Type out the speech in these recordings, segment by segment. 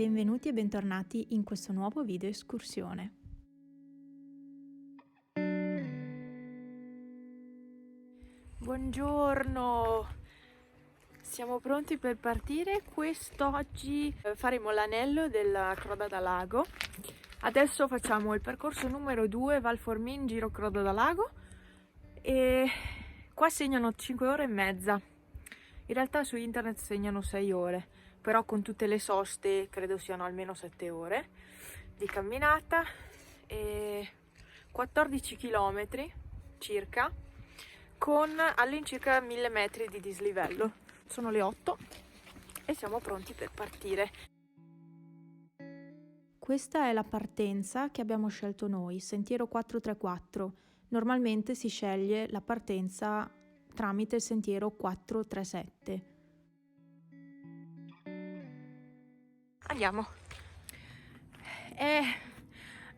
Benvenuti e bentornati in questo nuovo video escursione. Buongiorno! Siamo pronti per partire. Quest'oggi faremo l'anello della Croda da Lago. Adesso facciamo il percorso numero 2, Val Formin, Giro Croda da Lago, e qua segnano 5 ore e mezza. In realtà su internet segnano 6 ore, però con tutte le soste credo siano almeno 7 ore di camminata e 14 km circa, con all'incirca 1000 metri di dislivello. Sono le 8 e siamo pronti per partire. Questa è la partenza che abbiamo scelto noi, Sentiero 434. Normalmente si sceglie la partenza tramite il Sentiero 437. Andiamo. È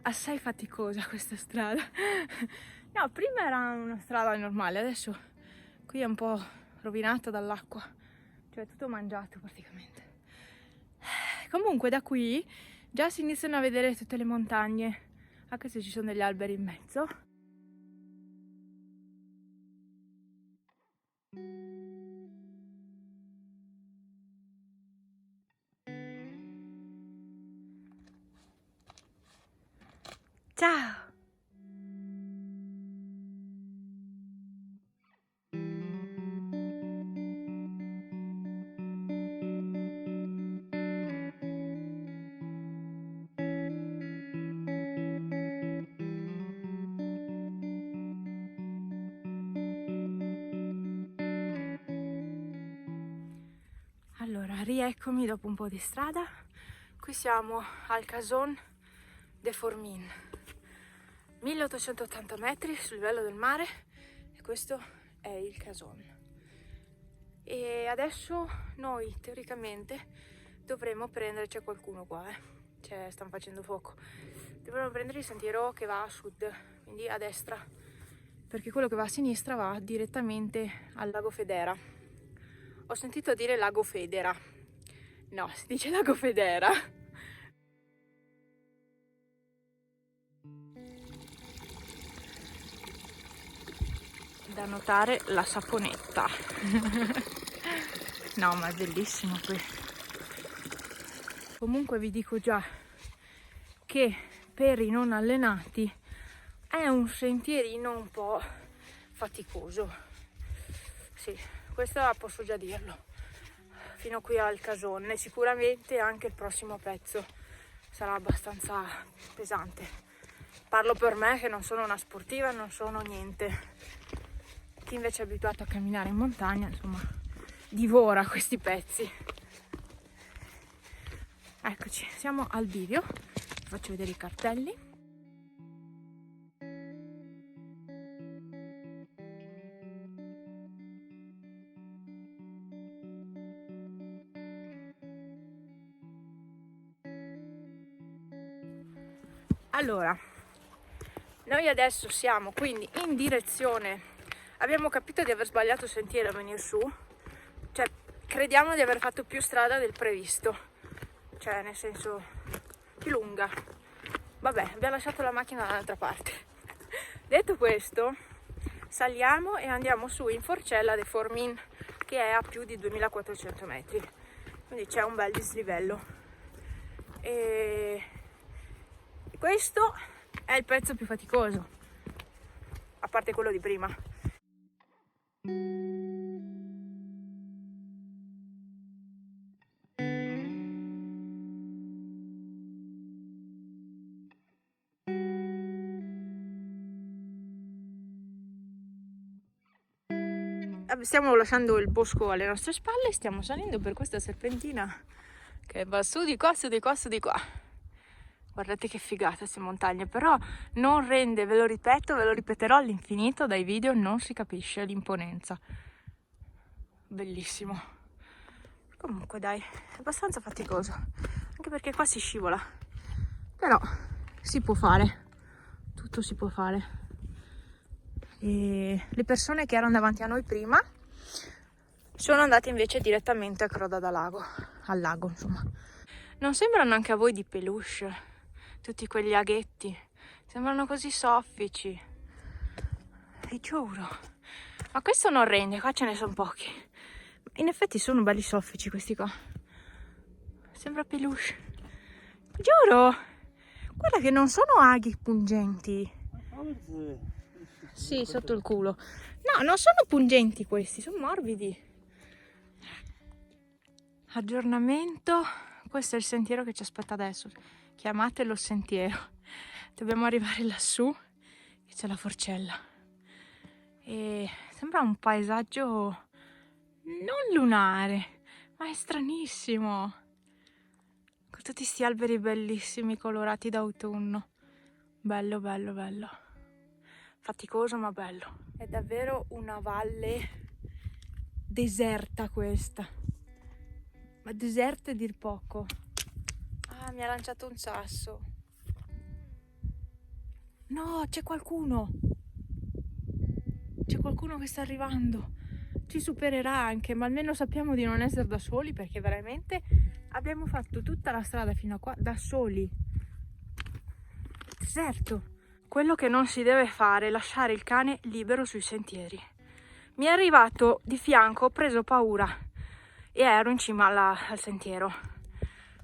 assai faticosa questa strada. No, prima era una strada normale, adesso qui è un po' rovinata dall'acqua, cioè tutto mangiato praticamente. Comunque da qui già si iniziano a vedere tutte le montagne, anche se ci sono degli alberi in mezzo. Ciao! Allora, rieccomi dopo un po' di strada. Qui siamo al Cason de Formin, 1880 metri sul livello del mare, e questo è il Cason. E adesso noi teoricamente dovremmo prendere, c'è qualcuno qua, stanno facendo fuoco, dovremmo prendere il sentiero che va a sud, quindi a destra, perché quello che va a sinistra va direttamente al lago Federa. Ho sentito dire lago Federa, no, si dice lago Federa. Da notare la saponetta. No, ma è bellissimo qui. Comunque vi dico già che per i non allenati è un sentierino un po' faticoso. Sì, questo posso già dirlo. Fino qui al Casone, sicuramente anche il prossimo pezzo sarà abbastanza pesante. Parlo per me che non sono una sportiva, non sono niente. Chi invece è abituato a camminare in montagna, insomma, divora questi pezzi. Eccoci, siamo al bivio, vi faccio vedere i cartelli. Allora, noi adesso siamo quindi in direzione, abbiamo capito di aver sbagliato sentiero a venire su, cioè crediamo di aver fatto più strada del previsto, cioè nel senso più lunga. Vabbè, abbiamo lasciato la macchina dall'altra parte. Detto questo, saliamo e andiamo su in Forcella de Formin, che è a più di 2400 metri, quindi c'è un bel dislivello. E questo è il pezzo più faticoso, a parte quello di prima. Stiamo lasciando il bosco alle nostre spalle, stiamo salendo per questa serpentina che va su di qua, su di qua, su di qua. Guardate che figata queste montagne, però non rende, ve lo ripeto, ve lo ripeterò all'infinito, dai video non si capisce l'imponenza. Bellissimo. Comunque dai, è abbastanza faticoso, anche perché qua si scivola, però si può fare, tutto si può fare. E le persone che erano davanti a noi prima sono andate invece direttamente a Croda da Lago, al lago insomma. Non sembrano anche a voi di peluche? Tutti quegli aghetti. Sembrano così soffici. Vi giuro. Ma questo non rende, qua ce ne sono pochi. In effetti sono belli soffici questi qua. Sembra peluche. Giuro! Guarda che non sono aghi pungenti. Sì, sotto il culo. No, non sono pungenti questi, sono morbidi. Aggiornamento. Questo è il sentiero che ci aspetta adesso. Chiamatelo sentiero. Dobbiamo arrivare lassù e c'è la forcella. E sembra un paesaggio non lunare, ma è stranissimo. Con tutti questi alberi bellissimi colorati d'autunno. Bello, bello, bello. Faticoso ma bello. È davvero una valle deserta questa. Ma deserta è dir poco. Ah, mi ha lanciato un sasso. No, c'è qualcuno. C'è qualcuno che sta arrivando. Ci supererà anche, ma almeno sappiamo di non essere da soli, perché veramente abbiamo fatto tutta la strada fino a qua da soli. Deserto. Quello che non si deve fare è lasciare il cane libero sui sentieri. Mi è arrivato di fianco, ho preso paura e ero in cima al sentiero.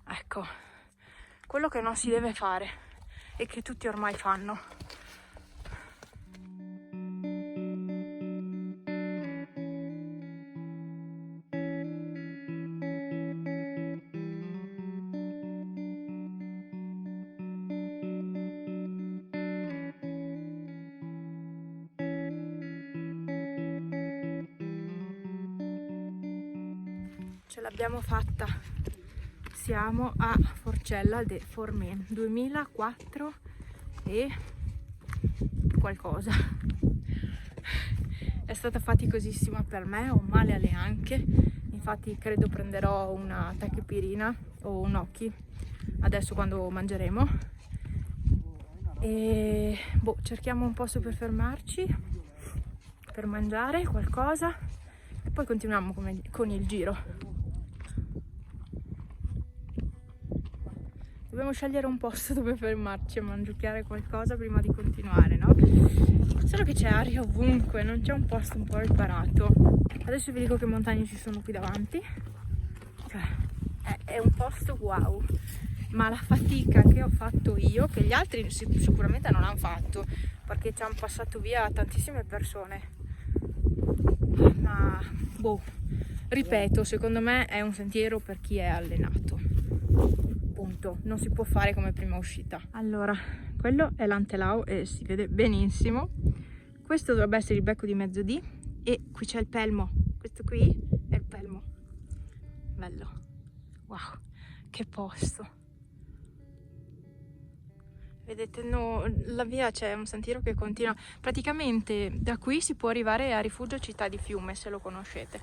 Ecco, quello che non si deve fare e che tutti ormai fanno. Ce l'abbiamo fatta, siamo a Forcella de Formin 2004 e qualcosa. È stata faticosissima per me, ho male alle anche, infatti credo prenderò una tachipirina o un occhi adesso quando mangeremo. E cerchiamo un posto per fermarci, per mangiare qualcosa e poi continuiamo con il giro. Dobbiamo scegliere un posto dove fermarci a mangiare qualcosa prima di continuare, no? Solo che c'è aria ovunque, non c'è un posto un po' riparato. Adesso vi dico che montagne ci sono qui davanti. Cioè, è un posto wow. Ma la fatica che ho fatto io, che gli altri sicuramente non hanno fatto, perché ci hanno passato via tantissime persone. Ma, ripeto, secondo me è un sentiero per chi è allenato. Punto. Non si può fare come prima uscita. Allora, quello è l'Antelau e si vede benissimo. Questo dovrebbe essere il becco di Mezzodì e qui c'è il Pelmo. Questo qui è il Pelmo. Bello. Wow, che posto. Vedete, la via c'è un sentiero che continua. Praticamente da qui si può arrivare a Rifugio Città di Fiume, se lo conoscete.